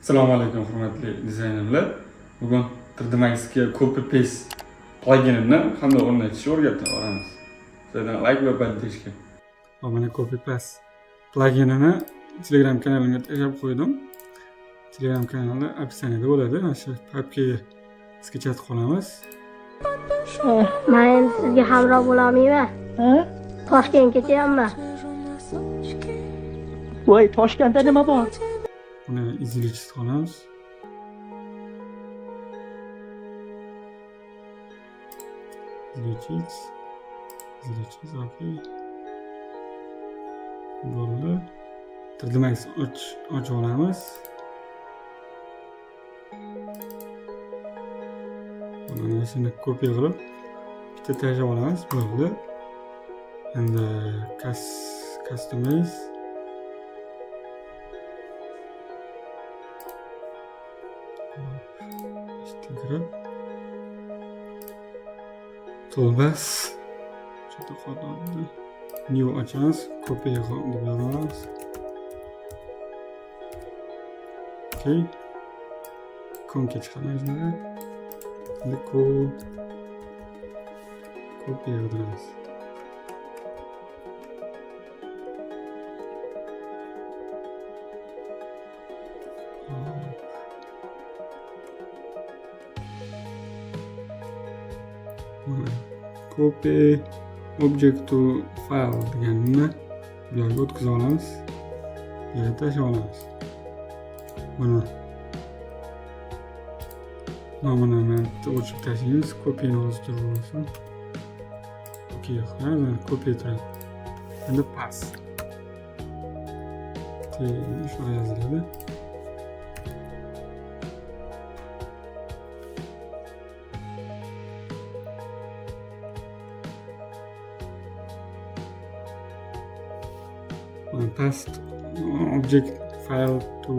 Assalomu alaykum hurmatli dizaynerlar. Bugun 3D Max'ga copy paste pluginini qanday o'rnatishni o'rgatib olamiz. Sizlardan like va podpishka. Mana copy paste pluginini Telegram kanalimga tashlab qo'ydim. Telegram kanali описаниеda bo'ladi. Mana shu papkaga sketchatib qolamiz. Men sizga hamroh bo'lamayman. Toshkentga ketyapman. Voy, Toshkentda nima bor? Buni izlashni qolamiz. Izlashimiz okey. Bo'ldi. 3D Max ochib olamiz. Mana shuni kopiya qilib bitta tashlab olamiz. Bo'ldi. Endi customize kirib toolbars juda qoldi. New ochamiz, kopiya deb yozamiz. Okay. Konka chiqaramiz. Kopiya qilamiz. Copy object to file deganini bu yerga o'tkazib olamiz. Bu yerga tashlab olamiz. Mana nomini o'chirib tashlaymiz. Copyni o'zgartirib olsin. Okey, qilamiz. Copy turadi. Endi paste. Shunday yoziladi. Paste object file to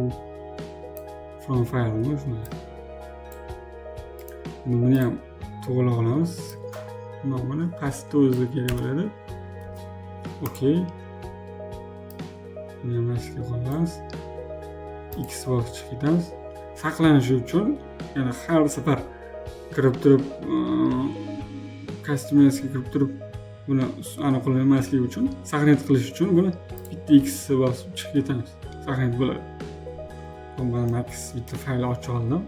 from file buni ham to'g'ri olamiz. Nomini paste o'zi kerak bo'ladi. Okey. Buni ham mashqga qo'yamiz. Xbox chiqitamiz. Saqlanishi uchun yana har safar kirib turib customizega kirib turib buni aniqlay olmaslik uchun, saqlanib qilish uchun buni bitta X bosib chiqib ketamiz. Saqlanib bo'ladi. Mana Max bitta fayl ochib oldim.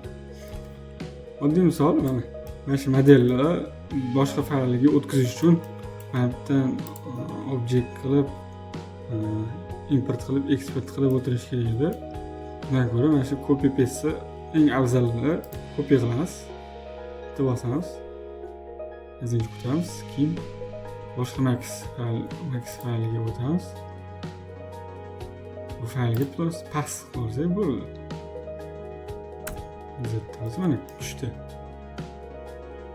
Oddiy misol, mana shu modelni boshqa faylga o'tkazish uchun mana bitta objekt qilib import qilib, export qilib o'tirish kerak edi. Bunga ko'ra mana shu copy paste eng afzali. Copy qilamiz. Bitta bosamiz. Yozuvchi kutamiz. Keyin boshqa Max fayliga o'tamiz. Bu faylga plus pass qilsak bo'ladi. Zetamiz, mana tushdi.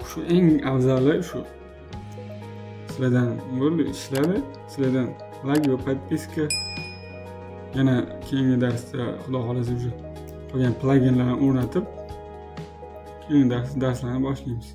Shu eng afzali shu. Sizlardan bo'ldi, ishladi. Sizlardan like va podpiska. Yana keyingi darsda xudo xolasa qolgan pluginlarni o'rnatib keyingi darslarni boshlaymiz.